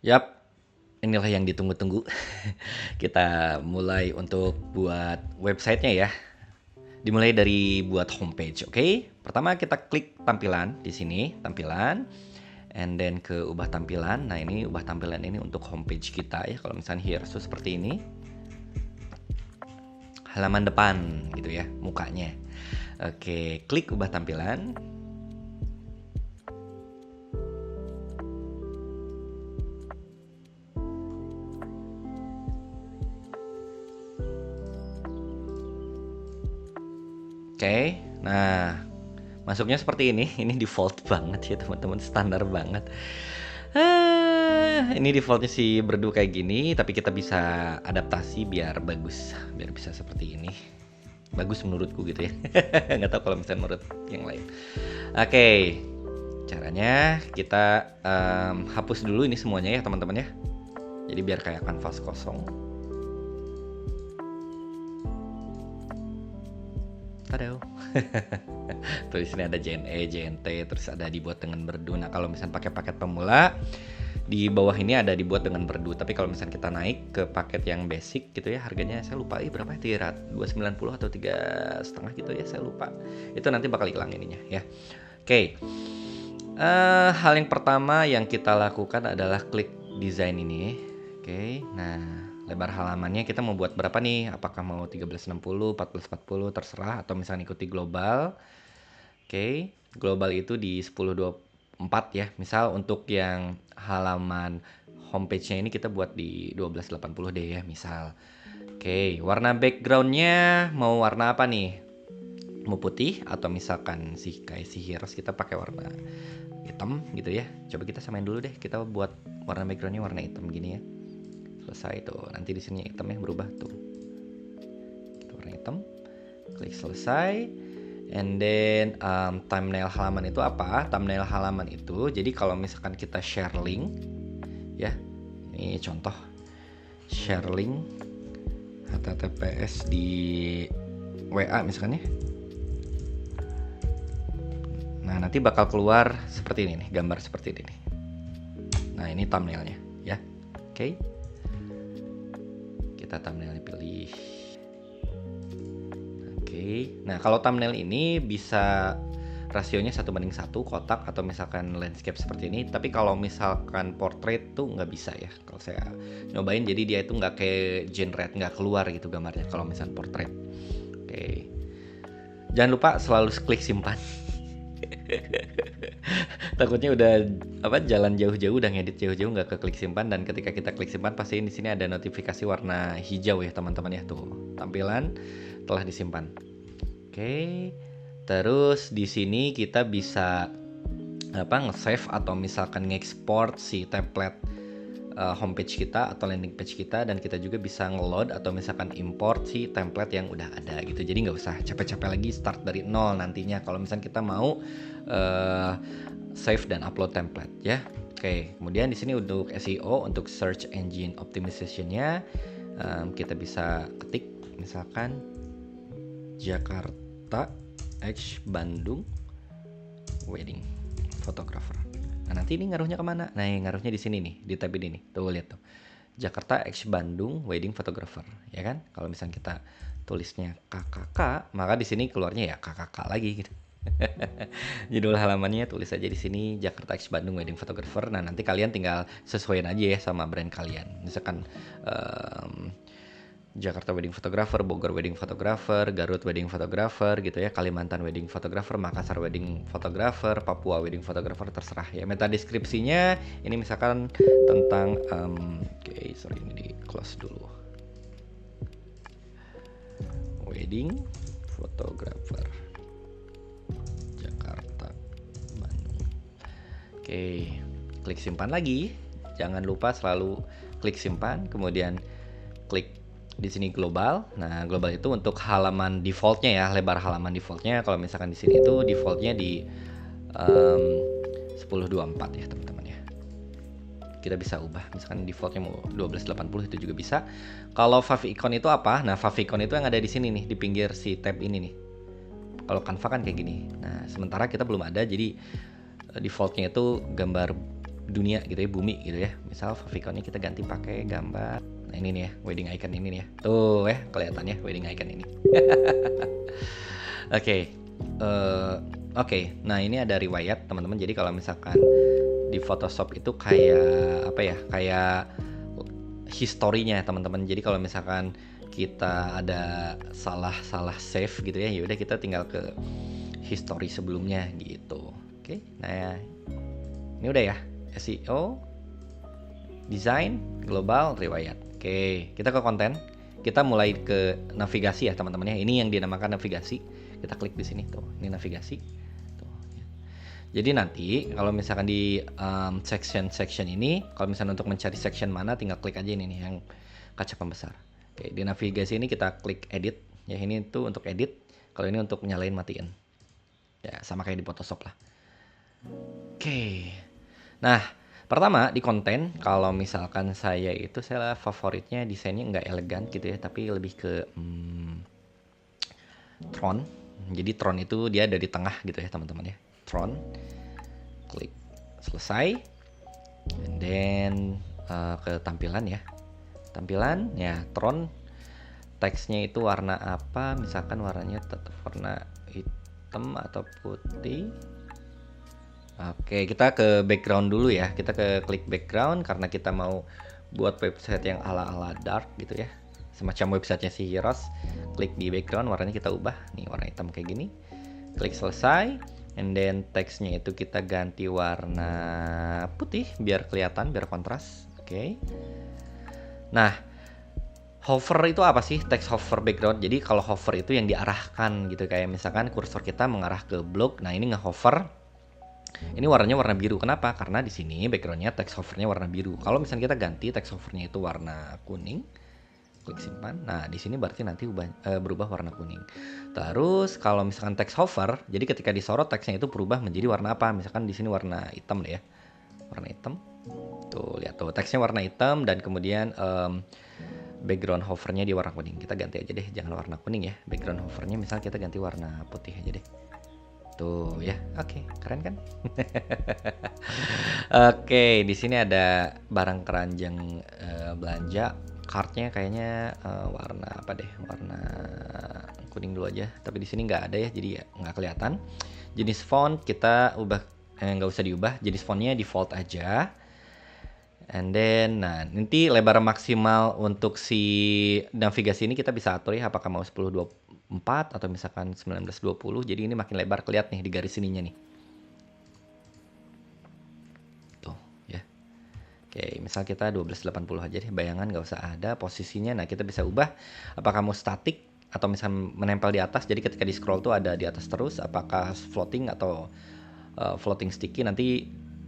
Yap, inilah yang ditunggu-tunggu. Kita mulai untuk buat websitenya ya. Dimulai dari buat homepage, oke? Pertama kita klik tampilan di sini, tampilan, and then ke ubah tampilan. Nah ini ubah tampilan ini untuk homepage kita ya. Kalau misalnya here, so seperti ini, halaman depan gitu ya, mukanya. Oke, klik ubah tampilan. Oke, nah masuknya seperti ini. Ini default banget ya teman-teman, standar banget. Ini defaultnya sih berdu kayak gini, tapi kita bisa adaptasi biar bagus, biar bisa seperti ini. Bagus menurutku gitu ya. Nggak tahu kalau misalnya menurut yang lain. Oke, caranya kita hapus dulu ini semuanya ya teman-teman ya. Jadi biar kayak kanvas kosong. Tada. Tuh di sini ada JNE, JNT, terus ada dibuat dengan berdu. Nah kalau misalnya pakai paket pemula, di bawah ini ada dibuat dengan berdu. Tapi kalau misalnya kita naik ke paket yang basic gitu ya, harganya saya lupa berapa ya, 290 atau 3,5 gitu ya, saya lupa. Itu nanti bakal hilang ininya ya. Oke. Hal yang pertama yang kita lakukan adalah klik desain ini. Oke. Nah, lebar halamannya kita mau buat berapa nih? Apakah mau 1360, 1440, terserah, atau misalnya ikuti global. Oke, global itu di 1024 ya. Misal untuk yang halaman homepage-nya ini kita buat di 1280 deh ya, misal. Oke, warna background-nya mau warna apa nih? Mau putih atau misalkan kayak si Heroes kita pakai warna hitam gitu ya. Coba kita samain dulu deh. Kita buat warna background-nya warna hitam gini ya. Selesai tuh. Nanti di sini hitamnya berubah tuh. Kita warna hitam. Klik selesai. And then thumbnail halaman itu apa? Thumbnail halaman itu jadi kalau misalkan kita share link ya. Ini contoh share link https di WA misalkan ya. Nah, nanti bakal keluar seperti ini nih, gambar seperti ini nih. Nah, ini thumbnailnya ya. Oke. Kita thumbnailnya pilih. Nah kalau thumbnail ini bisa rasionya 1:1 kotak atau misalkan landscape seperti ini. Tapi kalau misalkan portrait tuh nggak bisa ya. Kalau saya nyobain jadi dia itu nggak kayak generate, nggak keluar gitu gambarnya kalau misalkan portrait. Oke. Jangan lupa selalu klik simpan. Takutnya udah jalan jauh-jauh, udah ngedit jauh-jauh nggak ke klik simpan, dan ketika kita klik simpan pasti di sini ada notifikasi warna hijau ya teman-teman ya, tuh tampilan telah disimpan. Oke. Terus di sini kita bisa nge-save atau misalkan nge-export si template homepage kita atau landing page kita, dan kita juga bisa nge-load atau misalkan import si template yang udah ada gitu. Jadi nggak usah capek-capek lagi start dari nol nantinya kalau misalkan kita mau save dan upload template ya. Oke, kemudian di sini untuk SEO, untuk search engine optimization-nya kita bisa ketik misalkan Jakarta X Bandung wedding photographer. Nah nanti ini ngaruhnya kemana? Nah ngaruhnya di sini nih, di tab ini nih. Tuh lihat tuh, Jakarta X Bandung wedding photographer, ya kan? Kalau misalnya kita tulisnya KKK, maka di sini keluarnya ya KKK lagi gitu. Judul halamannya tulis aja di sini Jakarta X Bandung wedding photographer. Nah nanti kalian tinggal sesuaiin aja ya sama brand kalian. Misalkan Jakarta Wedding Photographer, Bogor Wedding Photographer, Garut Wedding Photographer gitu ya, Kalimantan Wedding Photographer, Makassar Wedding Photographer, Papua Wedding Photographer, terserah ya. Meta deskripsinya ini misalkan tentang ini di close dulu. Wedding Photographer Jakarta Bandung. Oke, klik simpan lagi. Jangan lupa selalu klik simpan, kemudian klik di sini global. Nah, global itu untuk halaman defaultnya ya, lebar halaman defaultnya. Kalau misalkan di sini itu defaultnya di 1024 ya teman-teman ya. Kita bisa ubah, misalkan defaultnya mau 1280 itu juga bisa. Kalau favicon itu apa? Nah, favicon itu yang ada di sini nih, di pinggir si tab ini nih. Kalau Canva kan kayak gini. Nah, sementara kita belum ada, jadi defaultnya itu gambar dunia gitu ya, bumi gitu ya. Misal favicon-nya kita ganti pakai gambar. Nah ini nih ya, wedding icon ini nih ya. Tuh ya, kelihatannya wedding icon ini. Oke. Oke. Nah, ini ada riwayat teman-teman. Jadi kalau misalkan di Photoshop itu kayak apa ya? Kayak historinya teman-teman. Jadi kalau misalkan kita ada salah save gitu ya, yaudah kita tinggal ke history sebelumnya gitu. Oke. Nah, ya. Ini udah ya. SEO, desain, global, riwayat. Oke, kita ke konten. Kita mulai ke navigasi ya teman-teman ya. Ini yang dinamakan navigasi. Kita klik di sini tuh. Ini navigasi. Tuh, ya. Jadi nanti kalau misalkan di section ini, kalau misalkan untuk mencari section mana, tinggal klik aja ini nih yang kaca pembesar. Oke, di navigasi ini kita klik edit. Ya ini tuh untuk edit. Kalau ini untuk nyalain matiin. Ya sama kayak di Photoshop lah. Oke. Nah, pertama di konten, kalau misalkan saya favoritnya desainnya nggak elegan gitu ya, tapi lebih ke Tron. Jadi Tron itu dia ada di tengah gitu ya teman-teman ya. Tron, klik selesai, and then ke tampilan ya. Tampilan ya Tron, teksnya itu warna apa? Misalkan warnanya tetap warna hitam atau putih. Oke, kita ke background dulu ya. Kita ke klik background karena kita mau buat website yang ala-ala dark gitu ya. Semacam websitenya si Heroes. Klik di background, warnanya kita ubah. Nih warna hitam kayak gini. Klik selesai. And then teksnya itu kita ganti warna putih biar kelihatan, biar kontras. Oke. Nah, hover itu apa sih? Text hover background. Jadi kalau hover itu yang diarahkan gitu. Kayak misalkan kursor kita mengarah ke blog. Nah ini nge-hover. Ini warnanya warna biru. Kenapa? Karena di sini backgroundnya text hovernya warna biru. Kalau misalnya kita ganti text hovernya itu warna kuning, klik simpan. Nah di sini berarti nanti berubah warna kuning. Terus kalau misalkan text hover, jadi ketika disorot teksnya itu berubah menjadi warna apa? Misalkan di sini warna hitam deh ya, warna hitam. Tuh lihat tuh teksnya warna hitam dan kemudian background hovernya di warna kuning. Kita ganti aja deh, jangan warna kuning ya. Background hovernya misal kita ganti warna putih aja deh. Tuh ya, oke, keren kan? Oke, di sini ada barang keranjang belanja, kartnya kayaknya warna apa deh? Warna kuning dulu aja. Tapi di sini nggak ada ya, jadi ya nggak kelihatan. Jenis font kita ubah, nggak usah diubah. Jenis fontnya default aja. And then, nah nanti lebar maksimal untuk si navigasi ini kita bisa atur ya, apakah mau 1024 atau misalkan 1920. Jadi ini makin lebar kelihatan nih di garis ininya nih. Tuh ya. Oke, misal kita 1280 aja deh, bayangan nggak usah ada posisinya. Nah kita bisa ubah apakah mau statik atau misal menempel di atas. Jadi ketika di scroll tuh ada di atas terus, apakah floating atau floating sticky. Nanti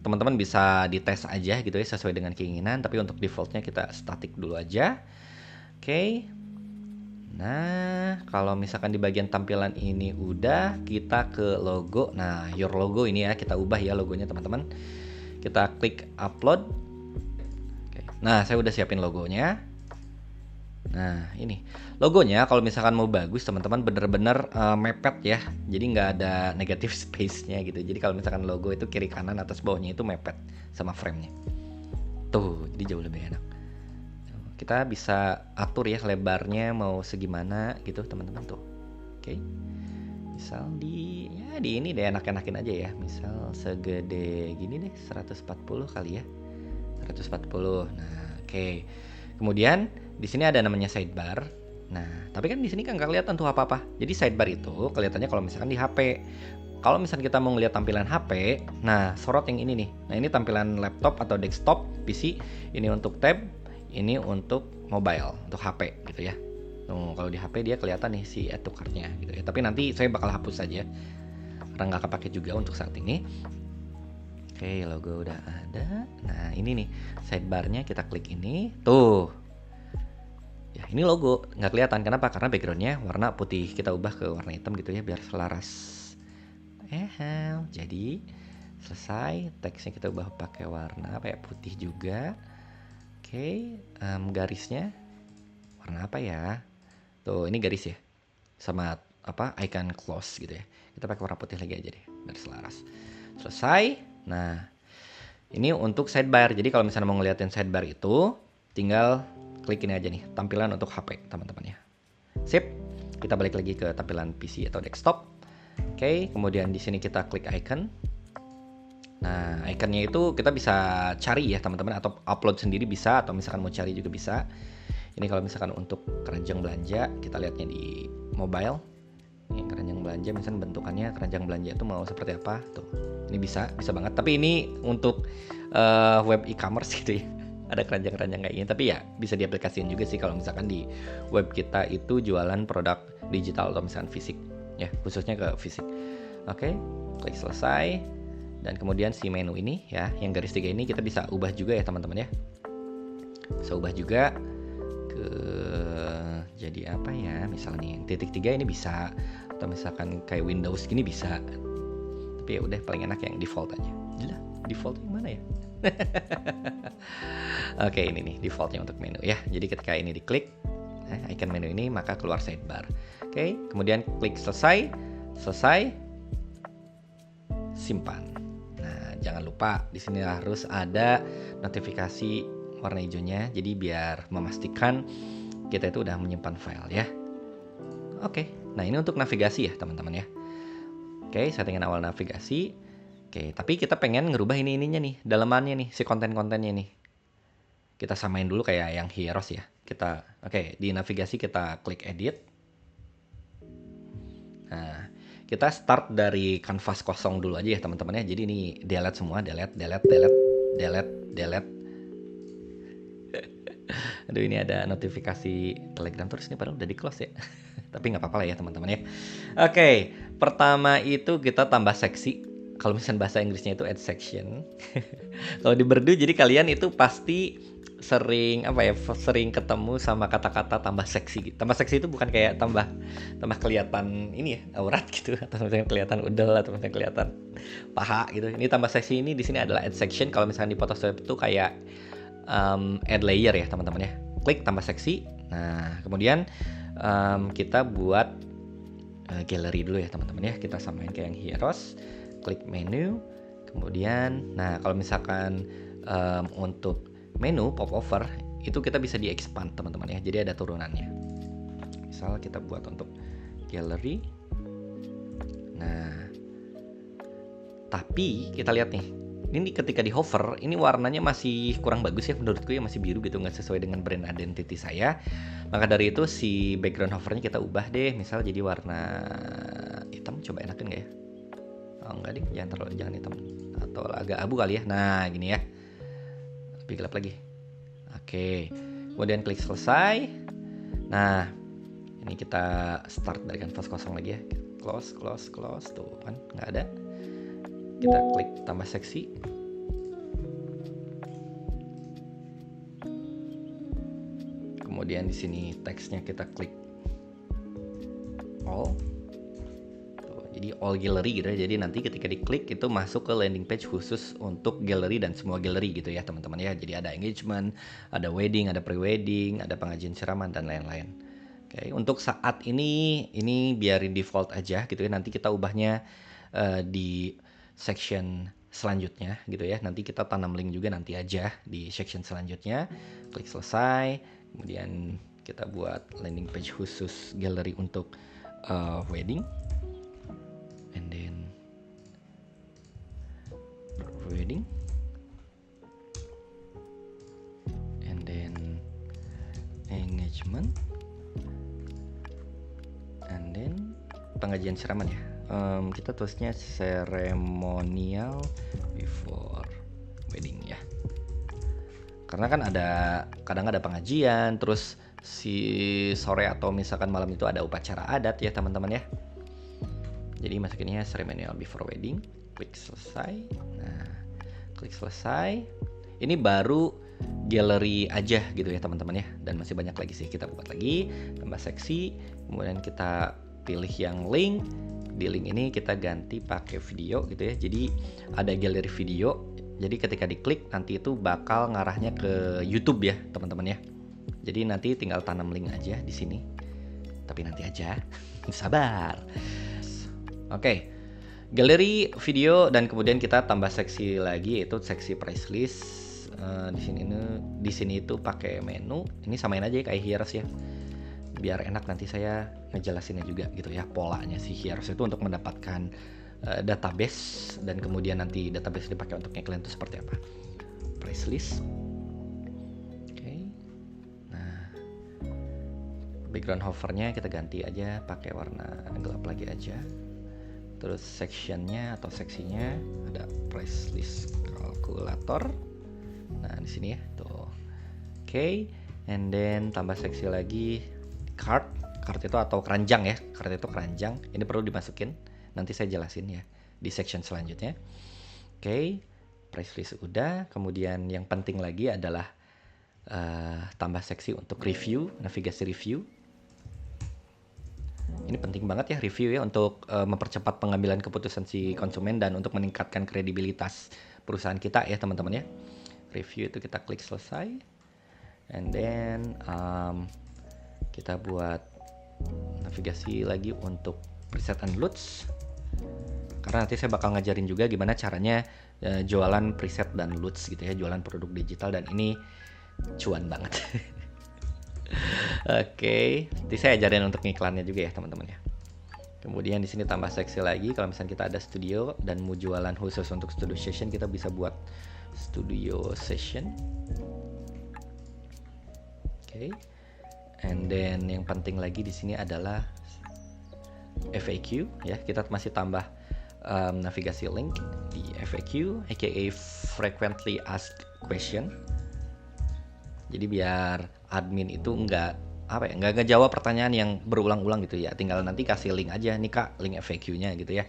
teman-teman bisa dites aja gitu ya sesuai dengan keinginan, tapi untuk defaultnya kita static dulu aja. Oke. Nah, kalau misalkan di bagian tampilan ini udah, kita ke logo. Nah, your logo ini ya kita ubah ya logonya teman-teman. Kita klik upload. Oke. Nah, saya udah siapin logonya. Nah, ini logonya kalau misalkan mau bagus teman-teman bener-bener mepet ya. Jadi nggak ada negative space-nya gitu. Jadi kalau misalkan logo itu kiri kanan atas bawahnya itu mepet sama frame-nya. Tuh, jadi jauh lebih enak. Kita bisa atur ya lebarnya mau segimana gitu teman-teman tuh. Oke. Misal di ini deh enak-enakin aja ya. Misal segede gini deh 140 kali ya. 140. Nah, oke. Kemudian di sini ada namanya sidebar. Nah, tapi kan di sini kan nggak kelihatan tuh apa-apa. Jadi sidebar itu kelihatannya kalau misalkan di HP. Kalau misalkan kita mau ngeliat tampilan HP, nah sorot yang ini nih. Nah ini tampilan laptop atau desktop PC. Ini untuk tab, ini untuk mobile, untuk HP gitu ya. Tuh, kalau di HP dia kelihatan nih si add to cart-nya gitu ya. Tapi nanti saya bakal hapus saja karena nggak kepake juga untuk saat ini. Oke, logo udah ada. Nah, ini nih sidebar-nya kita klik ini. Tuh. Ya, ini logo nggak kelihatan. Kenapa? Karena background-nya warna putih. Kita ubah ke warna hitam gitu ya biar selaras. Jadi selesai. Teksnya kita ubah pakai warna apa ya? Putih juga. Oke, garisnya warna apa ya? Tuh, ini garis ya. Sama apa? Icon close gitu ya. Kita pakai warna putih lagi aja deh biar selaras. Selesai. Nah, Ini untuk sidebar. Jadi kalau misalnya mau ngeliatin sidebar itu, tinggal klik ini aja nih, tampilan untuk HP teman-teman ya. Sip. Kita balik lagi ke tampilan PC atau desktop. Oke, kemudian di sini kita klik icon. Nah, iconnya itu kita bisa cari ya teman-teman, atau upload sendiri bisa, atau misalkan mau cari juga bisa. Ini kalau misalkan untuk keranjang belanja, kita lihatnya di mobile. Ini keranjang belanja, misalnya bentukannya keranjang belanja itu mau seperti apa tuh. Ini bisa banget. Tapi ini untuk web e-commerce gitu ya. Ada keranjang-keranjang kayak gini, tapi ya bisa diaplikasikan juga sih kalau misalkan di web kita itu jualan produk digital atau misalkan fisik ya, khususnya ke fisik. Oke, klik selesai, dan kemudian si menu ini ya, yang garis 3 ini kita bisa ubah juga ya teman-teman ya. Bisa ubah juga ke jadi apa ya, misalnya yang titik 3 ini bisa, atau misalkan kayak Windows gini bisa. Tapi ya udah, paling enak yang default aja. Jelas default yang mana ya? Oke, ini nih defaultnya untuk menu ya. Jadi ketika ini diklik icon menu ini, maka keluar sidebar. Oke, kemudian klik selesai, simpan. Nah, jangan lupa di sini harus ada notifikasi warna hijaunya. Jadi biar memastikan kita itu udah menyimpan file ya. Oke, nah ini untuk navigasi ya teman-teman ya. Oke, settingan awal navigasi. Oke, tapi kita pengen ngerubah ininya nih, dalamannya nih, si konten-kontennya nih. Kita samain dulu kayak yang Heroes ya. Oke, di navigasi kita klik edit. Nah, kita start dari kanvas kosong dulu aja ya teman-teman ya. Jadi ini delete semua, delete. Aduh, ini ada notifikasi Telegram terus, ini padahal udah di close ya. Tapi nggak apa-apa lah ya teman-teman ya. Oke, pertama itu kita tambah seksi. Kalau misalnya bahasa Inggrisnya itu add section. Kalau di Berdu, jadi kalian itu pasti sering ketemu sama kata-kata tambah seksi. Tambah seksi itu bukan kayak tambah kelihatan ini ya, aurat gitu, atau misalnya kelihatan udel, atau misalnya kelihatan paha gitu. Ini tambah seksi ini di sini adalah add section. Kalau misalnya di Photoshop itu kayak add layer ya teman-teman ya. Klik tambah seksi. Nah, kemudian kita buat gallery dulu ya teman-teman ya. Kita samain kayak yang Heroes. Klik menu, kemudian nah kalau misalkan untuk menu pop over itu kita bisa di expand teman-teman ya, jadi ada turunannya. Misal kita buat untuk gallery. Nah, tapi kita lihat nih, ini ketika di hover ini warnanya masih kurang bagus ya menurutku ya, masih biru gitu, nggak sesuai dengan brand identity saya. Maka dari itu si background hovernya kita ubah deh, misal jadi warna hitam. Coba enakan nggak ya? Oh enggak deh, jangan hitam, atau agak abu kali ya. Nah gini ya, lebih gelap lagi. Oke, kemudian klik selesai. Nah ini kita start dari kanvas kosong lagi ya. Close tuh kan nggak ada. Kita klik tambah seksi. Kemudian di sini teksnya kita klik all. Jadi all gallery gitu ya. Jadi nanti ketika diklik itu masuk ke landing page khusus untuk gallery dan semua gallery gitu ya teman-teman ya. Jadi ada engagement, ada wedding, ada pre-wedding, ada pengajian siraman dan lain-lain. Oke, untuk saat ini biarin default aja gitu ya. Nanti kita ubahnya di section selanjutnya gitu ya. Nanti kita tanam link juga nanti aja di section selanjutnya. Klik selesai. Kemudian kita buat landing page khusus gallery untuk wedding. And then wedding, and then engagement, and then pengajian siraman ya. Kita tulisnya ceremonial before wedding ya, karena kan kadang ada pengajian, terus si sore atau misalkan malam itu ada upacara adat ya teman-teman ya. Jadi masukinnya ceremonial before wedding. Klik selesai. Nah, klik selesai. Ini baru gallery aja gitu ya teman-teman ya. Dan masih banyak lagi sih, kita buat lagi. Tambah seksi. Kemudian kita pilih yang link. Di link ini kita ganti pakai video gitu ya. Jadi ada gallery video. Jadi ketika diklik nanti itu bakal ngarahnya ke YouTube ya teman-teman ya. Jadi nanti tinggal tanam link aja di sini. Tapi nanti aja. Sabar. Oke, galeri video, dan kemudian kita tambah seksi lagi yaitu seksi price list. Di sini itu pakai menu. Ini samain aja kayak Heroes ya. Biar enak nanti saya ngejelasinnya juga gitu ya, polanya si Heroes itu untuk mendapatkan database, dan kemudian nanti database dipakai untuk iklan itu seperti apa. Price list. Oke. Nah, background hovernya kita ganti aja pakai warna gelap lagi aja. Terus sectionnya atau seksinya ada price list kalkulator. Nah di sini ya tuh. Oke. And then tambah seksi lagi cart itu atau keranjang ya. Cart itu keranjang. Ini perlu dimasukin. Nanti saya jelasin ya di section selanjutnya. Oke. Price list udah. Kemudian yang penting lagi adalah tambah seksi untuk review, navigasi review. Ini penting banget ya review ya untuk mempercepat pengambilan keputusan si konsumen dan untuk meningkatkan kredibilitas perusahaan kita ya teman-teman ya. Review itu kita klik selesai, and then kita buat navigasi lagi untuk preset and loads, karena nanti saya bakal ngajarin juga gimana caranya jualan preset dan loads gitu ya, jualan produk digital, dan ini cuan banget. Oke, nanti saya ajarin untuk iklannya juga ya teman-teman ya. Kemudian di sini tambah seksi lagi, kalau misalnya kita ada studio dan mau jualan khusus untuk studio session, kita bisa buat studio session. Oke. And then yang penting lagi di sini adalah FAQ ya. Kita masih tambah navigasi link di FAQ, aka frequently asked question. Jadi biar admin itu nggak ngejawab pertanyaan yang berulang-ulang gitu ya. Tinggal nanti kasih link aja nih Kak, link FAQ-nya gitu ya.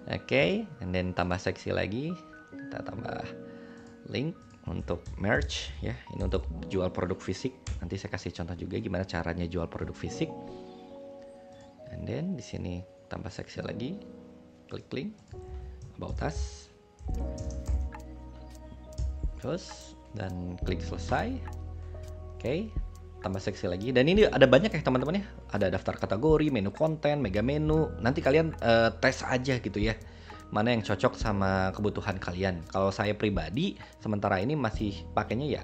Oke, and then tambah seksi lagi. Kita tambah link untuk merch ya. Ini untuk jual produk fisik. Nanti saya kasih contoh juga gimana caranya jual produk fisik. And then di sini tambah seksi lagi. Klik link about us. Terus dan klik selesai. Oke, tambah seksi lagi. Dan ini ada banyak ya teman-teman ya. Ada daftar kategori, menu konten, mega menu. Nanti kalian tes aja gitu ya, mana yang cocok sama kebutuhan kalian. Kalau saya pribadi sementara ini masih pakainya ya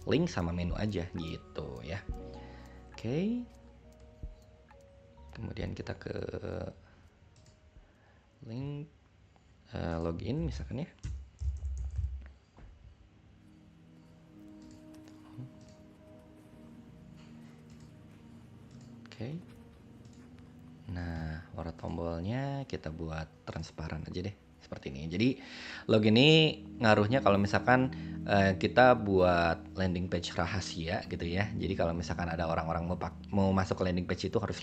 link sama menu aja gitu ya. Oke. Kemudian kita ke link login misalkan ya. Oke. Nah, warna tombolnya kita buat transparan aja deh, seperti ini. Jadi login ini ngaruhnya kalau misalkan kita buat landing page rahasia gitu ya. Jadi kalau misalkan ada orang-orang mau masuk ke landing page itu harus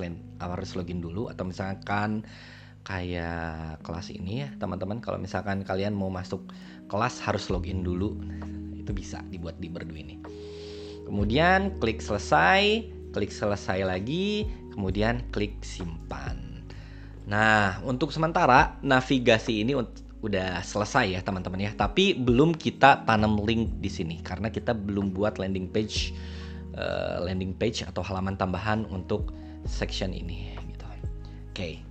login dulu, atau misalkan kayak kelas ini ya teman-teman, kalau misalkan kalian mau masuk kelas harus login dulu. Itu bisa dibuat di Berdu ini. Kemudian klik selesai lagi, kemudian klik simpan. Nah, untuk sementara navigasi ini udah selesai ya teman-teman ya. Tapi belum kita tanam link di sini karena kita belum buat landing page atau halaman tambahan untuk section ini gitu. Oke.